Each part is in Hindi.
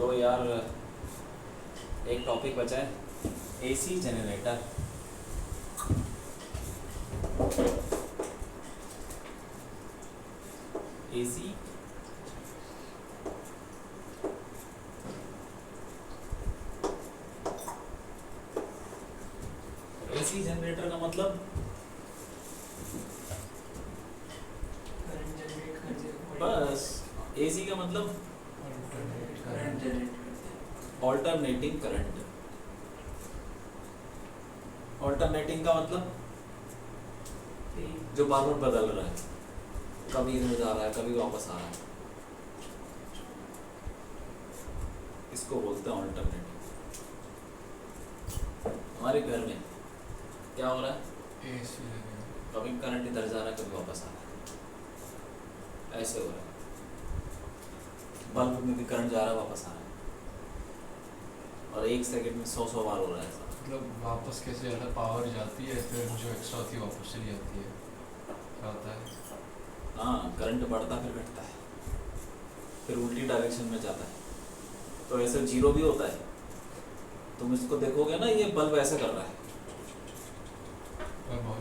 तो यार एक टॉपिक बचा है, AC generator. AC AC generator का मतलब बस एसी का मतलब ऑल्टरनेटिंग करंट। ऑल्टरनेटिंग का मतलब जो बार बार बदल रहा है, कभी इधर जा रहा है कभी वापस आ रहा है, इसको बोलते हैं ऑल्टरनेटिंग। हमारे घर में क्या हो रहा है, कभी करंट इधर जा रहा है कभी वापस आ रहा है, ऐसे हो रहा है। बल्ब में भी करंट जा रहा है वापस आ रहा है, और एक सेकंड में 100 बार हो रहा है ऐसा। मतलब वापस कैसे जाता है, पावर जाती है फिर जो एक्स्ट्रा होती है वापस चली जाती है, क्या होता है? हाँ, करंट बढ़ता फिर घटता है, फिर उल्टी डायरेक्शन में जाता है। तो ऐसे जीरो भी होता है, तुम इसको देखोगे ना, ये बल्ब ऐसे कर रहा है,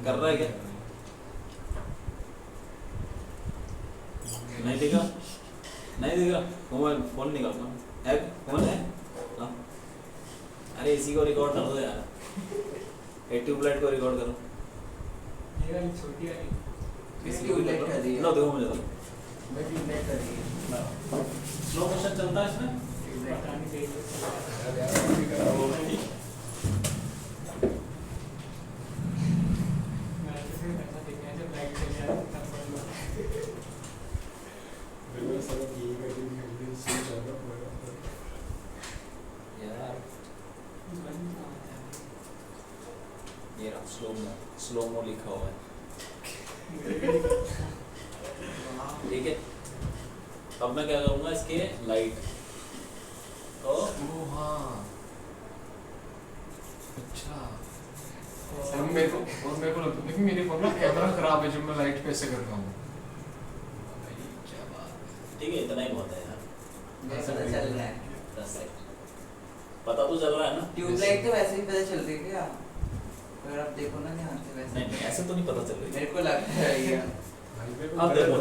कर रहा है क्या? नहीं दिखा, नहीं दिखा। मोबाइल फोन निकालना है, फोन है। हाँ, अरे इसी को रिकॉर्ड कर दो यार, ये ट्यूबलाइट को रिकॉर्ड करो। ये वाली छोटी वाली इसी को रिकॉर्ड करो। लो देखो मुझे, मैं ट्यूबलाइट कर रही है। स्लो मोशन चलता है इसमें। ट्यूबलाइट आनी चाहिए। मैं ऐसे ऐसा देखा है, जब लाइट चली जाती है तब बंद होता है। बिल्कुल सब यही करके भी स्विच ऑन हो गया। यार बंद कहाँ होता है? ये रहा स्लो मो लिखा हुआ है, ठीक है। अब मैं क्या करूँगा, इसके लाइट तो ओ हाँ, अच्छा। और और मेरे को लगता है, लेकिन मेरे फोन में कैमरा खराब है जब मैं लाइट पे ऐसे कर रहा हूँ। भाई क्या बात है। ठीक है, इतना ही बहुत है यार। मुझे पता चल रहा है। 10 सेकंड पता तो चल रहा है ना। ट्यूबलाइट तो वैसे ही पता चल रही है क्या? अगर आप देखो ना ध्यान से वैसे। नहीं ऐसे तो नहीं पता चल रही। मेरे को लगता है ये अब देखो,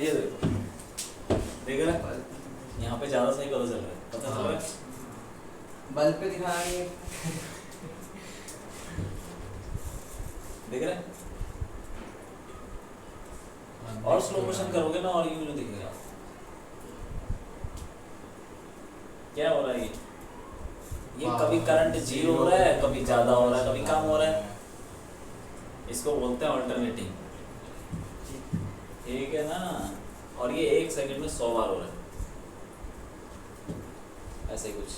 ये देखो, देख रहे हैं? यहाँ पे ज़्यादा सही पता चल रहा है, पता चल रहा है? बल्ब पे दिखा रही है। देख रहे हैं? और स्लो मोशन करोगे ना और यूं नहीं दिखेगा। क्या हो रहा है ये कभी करंट जीरो हो रहा है, कभी ज़्यादा हो रहा है, कभी कम हो रहा है। इसको बोलते हैं ऑल्टरनेटिंग, ठीक है ना। और ये एक सेकंड में 100 बार हो रहा है, ऐसे ही कुछ।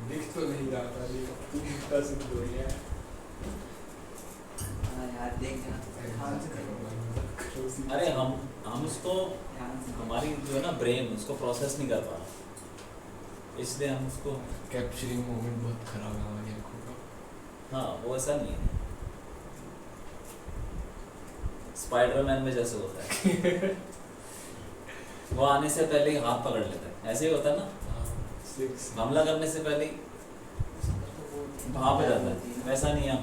दिख तो नहीं रहा था, लेकिन 10 हो गया। हाँ यार देख ना। ध्यान से देखो। अरे हम उसको, ध्यान से। हमारी जो है ना ब्रेन उसको प्रोसेस नहीं कर पा रहा, इसलिए हम उसको, कैप्चरिंग मोमेंट बहुत खराब है हमारी आंखों का। हाँ वो ऐसा नहीं है। स्पाइडरमैन में जैसे होता है वो आने से पहले ही हाथ पकड़ लेता है, ऐसे ही होता है ना। हमला करने से पहले ही वहाँ पे जाता है, वैसा नहीं है।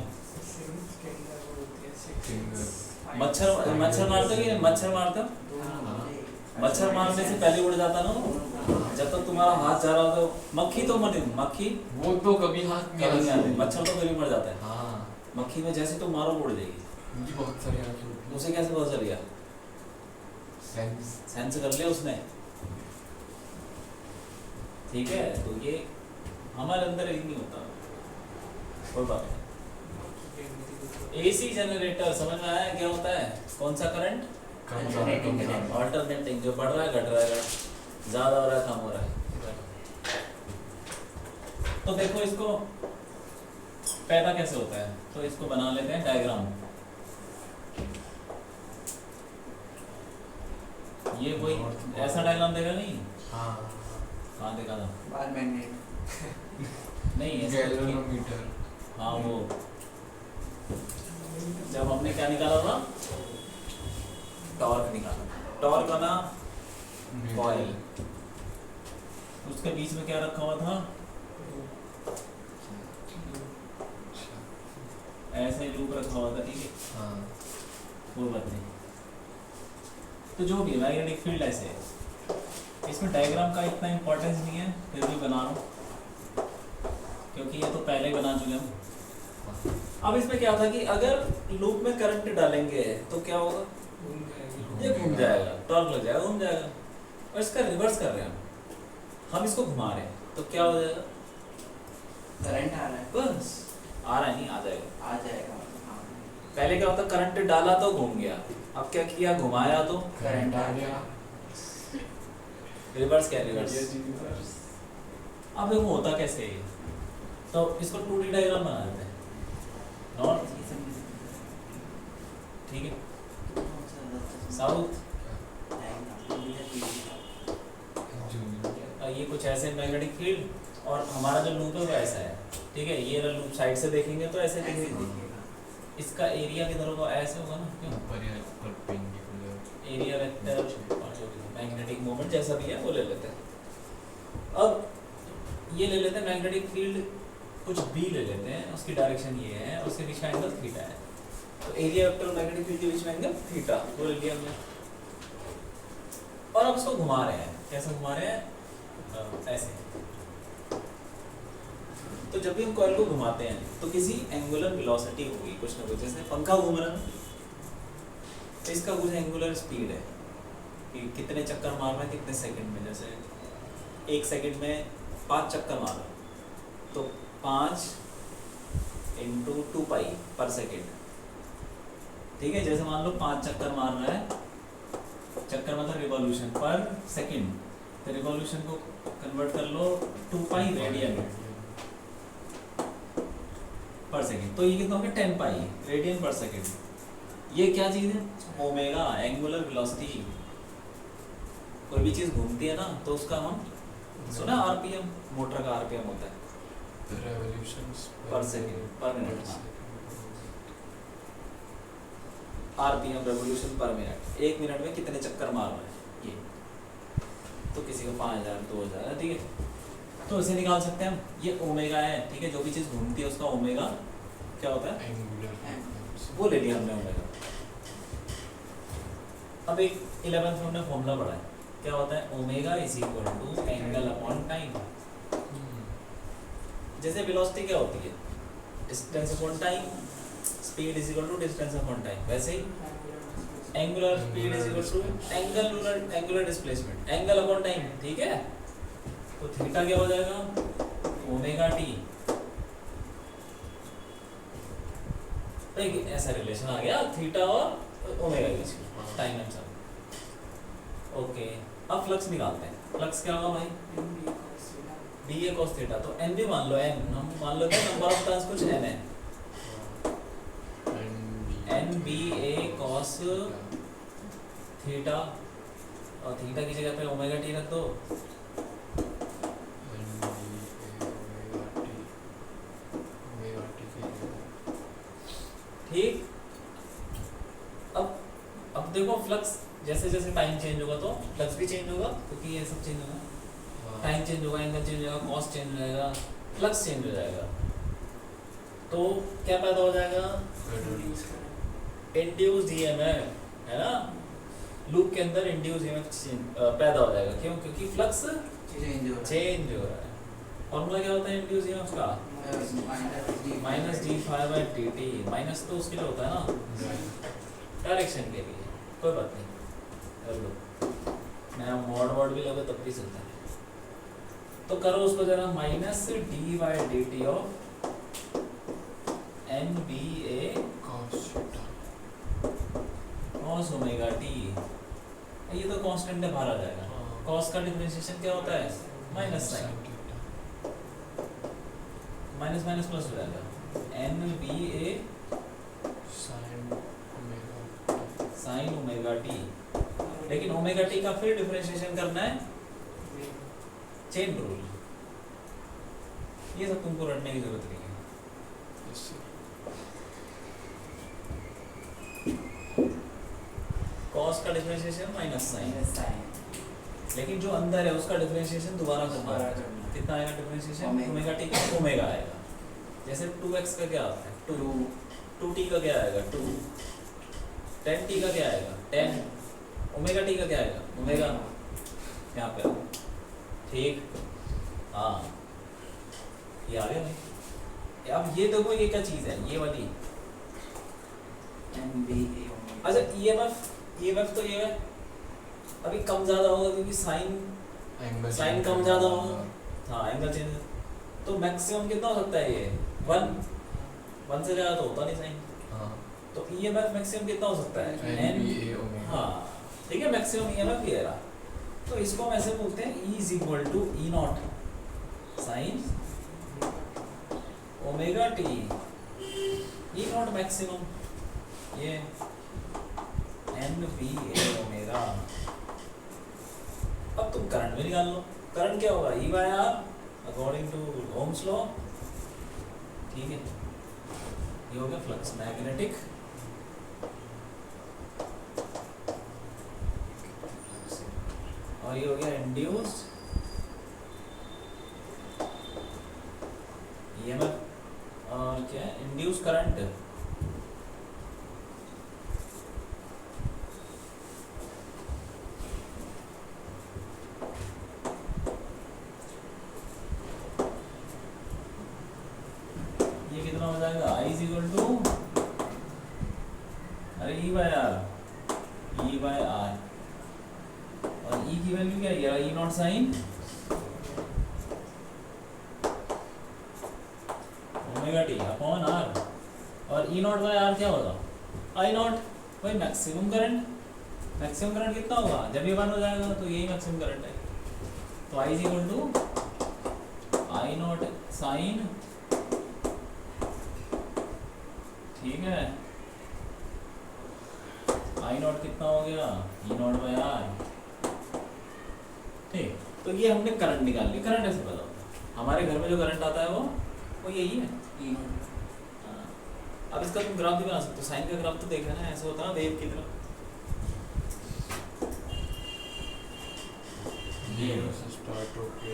सिंग्स के अंदर वो होती है Finger. मच्छर मारते हो कि मच्छर मारते हो? मच्छर मारने से पहले उड़ जाता ना वो, जब तक तुम्हारा हाथ जा रहा होता है। मक्खी तो मक्खी वो तो कभी हाथ कभी नहीं आती, मच्छर तो कभी मर जाता है। हाँ, मक्खी में जैसे तुम मारो उड़ जाएगी। मुझे बहुत सारी आंखें होती हैं। उसे कैसे पता चल गया? सेंस। सेंस कर लिया उसने, ठीक है। तो ये हमारे अंदर ही नहीं होता, कोई बात नहीं। एसी जनरेटर समझ में आया क्या होता है? कौन सा करंट? कम ज़्यादा कम ज़्यादा। ऑल्टरनेटिंग, जो बढ़ रहा है घट रहा है, ज़्यादा हो रहा है कम हो रहा है। तो देखो इसको पैदा कैसे होता है, तो इसको बना लेते हैं डायग्राम। ये कोई ऐसा डायग्राम देगा नहीं? हाँ, कहाँ देखा था? Bar magnet. नहीं ऐसा कुछ नहीं। गैल्वेनोमीटर। हाँ वो जब हमने क्या निकाला था, टॉर्क निकाला। टॉर्क बना कॉइल, उसके बीच में क्या रखा हुआ था, ऐसे लूप रखा हुआ था, ठीक है, हाँ कोई बात नहीं। तो जो भी मैग्नेटिक फील्ड ऐसे है, इसमें डायग्राम का इतना इम्पोर्टेंस नहीं है, फिर भी बना रहा हूँ क्योंकि ये तो पहले ही बना चुके हम। अब इसमें क्या था कि अगर लूप में करंट डालेंगे तो क्या होगा, ये घूम जाएगा, टॉर्क लग जाएगा, घूम जाएगा। और इसका रिवर्स कर रहे हैं हम इसको घुमा रहे हैं, तो क्या हो जाएगा, करंट आ रहा है, बस आ रहा है, नहीं आ जाएगा। आ जाएगा। हाँ, पहले क्या होता, करंट डाला तो घूम गया, अब क्या किया, घुमाया तो करंट आ गया। रिवर्स, क्या रिवर्स। अब देखो होता कैसे है, तो इसको 2D डायग्राम बना देते हैं, नॉर्थ, ठीक है, साउथ, ये कुछ ऐसे मैग्नेटिक फील्ड, और हमारा जो लूप है वो ऐसा है, ठीक है। ये लूप साइड से देखेंगे तो ऐसे दिखेगा, इसका एरिया किधर होगा, ऐसे होगा ना, क्यों, ऊपर या परपेंडिकुलर एरिया वेक्टर और जो भी मैग्नेटिक मोमेंट जैसा भी है वो ले लेते हैं। अब ये ले लेते हैं मैग्नेटिक फील्ड कुछ बी ले लेते हैं, उसकी डायरेक्शन ये है, उसके बीच में एंगल थीटा है, तो एरिया वेक्टर और मैग्नेटिक फील्ड के बीच में एंगल थीटा, वो ले लिया हमने। और अब उसको घुमा रहे हैं, कैसे घुमा रहे हैं, ऐसे। तो जब भी हम कॉइल को घुमाते हैं तो किसी एंगुलर वेलोसिटी होगी, कुछ ना कुछ, जैसे पंखा घूम रहा है तो इसका कुछ एंगुलर स्पीड है कि कितने चक्कर मार रहा है कितने सेकंड में, जैसे 1 सेकंड में 5 चक्कर मार रहा है तो 5 × 2π पर सेकंड, ठीक है। जैसे मान लो 5 चक्कर मार रहा है, चक्कर मतलब रिवॉल्यूशन पर सेकंड, तो रिवॉल्यूशन को कन्वर्ट कर लो 2π रेडियन पर सेकंड, तो ये कितना हो गया 10π रेडियन पर सेकंड। ये क्या चीज़ है, ओमेगा, एंगुलर वेलोसिटी। कोई भी चीज़ घूमती है ना तो उसका हम सुना आरपीएम, मोटर का आरपीएम होता है रेवोल्यूशंस पर सेकंड, पर मिनट, हाँ, आरपीएम रेवोल्यूशन पर मिनट, 1 मिनट में कितने चक्कर मार रहा है ये, तो किसी को 5000 2000, ठीक है। तो इसे निकाल सकते हैं हम, ये ओमेगा है, ठीक है, जो भी चीज़ घूमती है उसका ओमेगा क्या होता है, एंगुलर, वो ले लिया हमने ओमेगा। अब एक 11th में हमने फॉर्मूला पढ़ा है, क्या होता है, ओमेगा = एंगल अपॉन टाइम। जैसे वेलोसिटी क्या होती है, distance upon time, speed = distance upon time, वैसे ही angular speed = angular displacement, angle upon time, ठीक है। तो थीटा क्या हो जाएगा, ओमेगा टी। तो एक ऐसा रिलेशन आ गया थीटा और ओमेगा के बीच में, टाइम एंड समय। ओके, अब फ्लक्स निकालते हैं। फ्लक्स क्या होगा भाई, बी ए cos थीटा। तो एन भी मान लो, एन हम मान लेते हैं, नंबर ऑफ टर्न्स कुछ एन है, एन बी ए cos थीटा, और थीटा की जगह पे ओमेगा टी रख दो, ठीक। अब देखो फ्लक्स जैसे जैसे टाइम चेंज होगा तो फ्लक्स भी चेंज होगा, क्योंकि ये सब चेंज होगा, टाइम चेंज होगा, एंगल चेंज होगा, कॉस्ट चेंज हो जाएगा, फ्लक्स चेंज हो जाएगा। तो क्या पैदा हो जाएगा, इंड्यूस्ड ईएमएफ, है ना, लूप के अंदर इंड्यूस्ड ईएमएफ पैदा हो जाएगा। क्यों, क्योंकि फ्लक्स चेंज हो रहा है। फॉर्मूला क्या होता है इंड्यूस्ड ईएमएफ का, -d∅dt। माइनस तो उसके लिए होता है ना, डायरेक्शन के लिए, कोई बात नहीं, कर दो, मैं मॉड भी लगे तब भी चलता है। तो करो उसको जरा, -d/dt of NBA cos omega t। ये तो कांस्टेंट है, बाहर आ जाएगा। cos का डिफरेंशिएशन क्या होता है, minus sign, minus minus plus हो जाएगा, NBA sin ओमेगा t। लेकिन ओमेगा t का फिर डिफरेंशिएशन करना है चेन रूल, ये सब तुमको रटने की जरूरत नहीं है। cos का डिफरेंशिएशन माइनस साइन, लेकिन जो अंदर है उसका डिफरेंशिएशन दोबारा करना दोबारा है। करना है। कितना आएगा डिफरेंशिएशन? ओमेगा। ओमेगा टी का ओमेगा आएगा। जैसे 2x का क्या आता है? 2 2t का क्या आएगा? 2 10t का क्या आएगा? 10 ओमेगा टी का क्या आएगा? ओमेगा। यहाँ पे ठीक, हाँ ये आ गया भाई। अब ये देखो ये क्या चीज़ है, ये वाली NBA अच्छा EMF तो ये है अभी कम ज़्यादा होगा क्योंकि साइन कम ज़्यादा होगा। हाँ एंगल चेंज, तो मैक्सिमम कितना हो सकता है ये? 1 से ज़्यादा तो होता नहीं साइन। हाँ तो EMF मैक्सिमम कितना हो सकता है? NBA omega. हाँ ठीक है, मैक्सिमम EMF ये रहा। तो इसको हम ऐसे बोलते हैं E is equal to E naught sine omega T, E naught maximum ये NBA ओमेगा। अब तुम करंट भी निकाल लो, करंट क्या होगा? E by R according to Ohm's law. ठीक है, ये हो गया फ्लक्स मैग्नेटिक और ये हो गया इंड्यूस्ड EMF और क्या है? Induce current. ये कितना हो जाएगा? I इज इक्वल टू अरे E बाय आर और E की वैल्यू क्या है? ये E naught sine omega T upon R और E नॉट बाय आर क्या होगा? I naught. भाई मैक्सिमम करंट कितना होगा? जब ये 1 हो जाएगा तो यही मैक्सिमम करंट है। तो I is equal to I naught sine, ठीक है, I नॉट कितना हो गया? E naught by R. ठीक, तो ये हमने करंट निकाल लिया। करंट ऐसे पता होता है, हमारे घर में जो करंट आता है वो यही है। हाँ। अब इसका तुम ग्राफ भी बना सकते हो। साइन का ग्राफ तो देखा ना, ऐसे होता है ना वेव की तरह। ये से स्टार्ट होके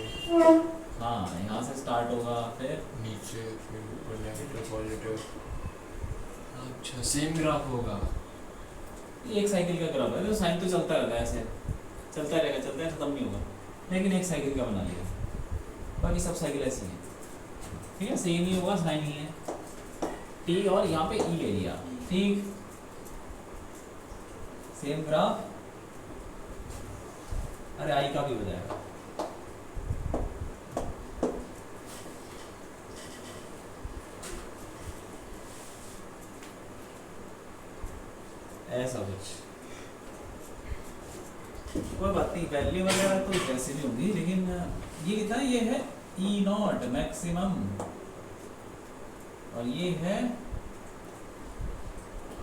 हाँ यहाँ से स्टार्ट होगा फिर नीचे फिर ऊपर नेगेटिव पॉजिटिव। अच्छा सेम ग्राफ होगा। ये एक साइकिल का ग्राफ है। तो साइन तो चलता रहता है, ऐसे चलता रहेगा, खत्म नहीं होगा। लेकिन एक साइकिल का बना लिया, बाकी सब साइकिल ऐसी है। ठीक है, सेम ही होगा, साइन ही है टी और यहाँ पे ई ले लिया। ठीक, सेम ग्राफ। अरे आई का भी हो जाएगा। ऐसा कुछ कोई बात नहीं, वैल्यू वगैरह तो जैसे भी होगी, लेकिन ये कितना है? ये है ई नॉट मैक्सिमम और ये है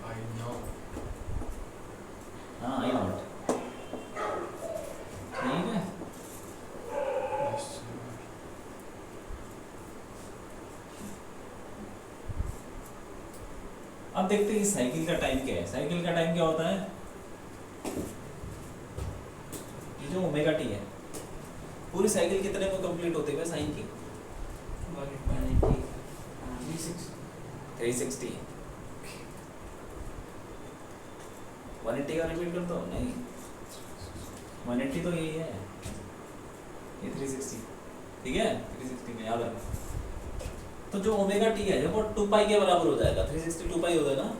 आई नो। हाँ आई नॉट। ठीक है, अब देखते हैं साइकिल का टाइम क्या है। साइकिल का टाइम क्या होता है? ये जो ओमेगा टी है, पूरी साइकिल कितने में कंप्लीट होती है साइन की? 360। 180 का रिपीट कर दो। नहीं, 180 तो यही है, ये 360। ठीक है, 360 में याद रखना। तो जो ओमेगा टी है जब वो 2 पाई के बराबर हो जाएगा, 360 2 पाई हो जाएगा ना,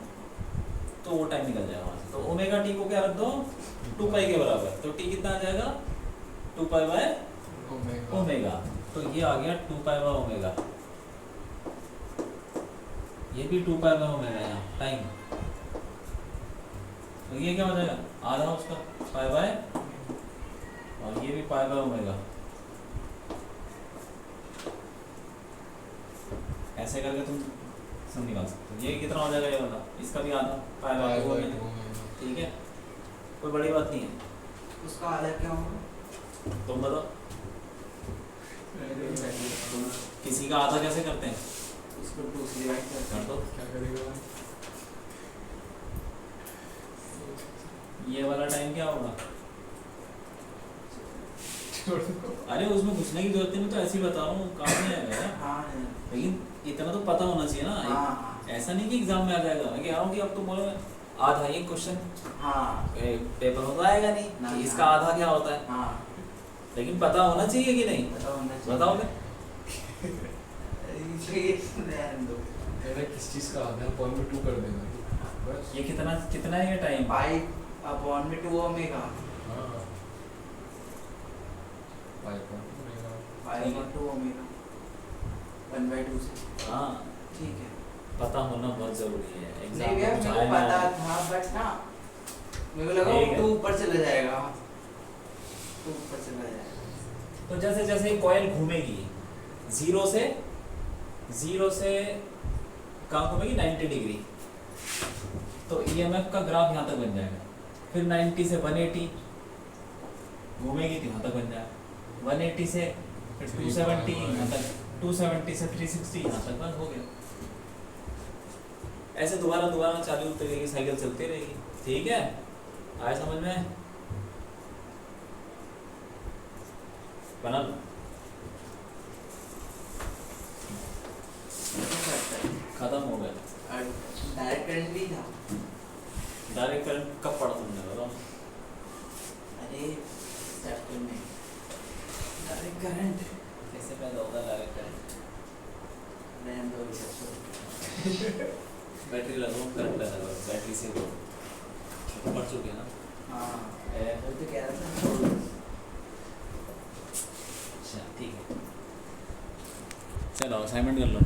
तो वो टाइम निकल जाएगा वहाँ से। तो ओमेगा टी को क्या रख दो? 2 पाई के बराबर। तो टी कितना आ जाएगा? 2 पाई बाय ओमेगा। तो ये आ गया 2 पाई बाय ओमेगा। ये भी 2 पाई बाय ओमेगा यहाँ टाइम। तो ये क्या हो जाएगा? आधा उसका पाई बाय, और ये भी पाई बाय ओमेगा। ऐसे करके तुम सम निकाल सकते हो। ये कितना हो जाएगा? ये वाला इसका भी आधा पाई बाय ओमेगा। ठीक है, कोई बड़ी बात नहीं है। उसका आधा क्या होगा? तुम बताओ, किसी का आधा कैसे करते हैं? इसको 2 से डिवाइड कर दो। क्या करेगा? ये वाला टाइम क्या होगा? छोड़ दो। अरे उसमें घुसने की जरूरत नहीं, मैं तो ऐसे ही बता रहा हूँ, काम नहीं आएगा यार। हाँ है। लेकिन इतना तो पता होना चाहिए ना। हाँ ऐसा नहीं कि एग्जाम में आ जाएगा, मैं कह रहा हूँ कि अब तुम बोलो आधा ये क्वेश्चन हाँ पेपर में तो आएगा नहीं ना, कि इसका ना। आधा क्या होता है, हाँ लेकिन पता होना चाहिए कि नहीं। पता होना चाहिए। बताओगे? रहने दो। मैंने किस चीज़ का आधा पॉइंट में 2 कर देना बस। ये कितना कितना है ये टाइम? पाई अपॉन में 2 ओमेगा। हाँ 5.2 रहेगा। पाई अपॉन 2 ओमेगा 1/2 से। हाँ, ठीक है। पता होना बहुत जरूरी है नहीं एग्जाम भैया में मेरे को जाए ना पता आए। था बट ना मेरे को लगा ठीक है। वो 2 ऊपर चला जाएगा। 2 ऊपर चला जाएगा। तो जैसे जैसे कॉइल घूमेगी जीरो से कहाँ घूमेगी 90 डिग्री, तो ईएमएफ का ग्राफ यहाँ तक बन जाएगा। फिर 90 से 180 घूमेगी तो यहाँ तक बन जाएगा, 180 से फिर 270 यहाँ तक, 270 से 360 यहाँ तक, बस हो गया। ऐसे दोबारा दोबारा चालू होती रहेगी, साइकिल चलती रहेगी। ठीक है, आया समझ में? बना लो। खत्म हो गया। डायरेक्ट करंट भी था। डायरेक्ट करंट कब पढ़ा तुमने बताओ? अरे चैप्टर में डायरेक्ट करंट कैसे पैदा होता है डायरेक्ट करंट? रहने दो इसे छोड़। बैटरी लगाओ, करंट पैदा करो, बैटरी से दो। पढ़ चुके हैं ना? हाँ ए, वो तो कह रहा था छोड़ दो। अच्छा ठीक है, चलो असाइनमेंट कर लो।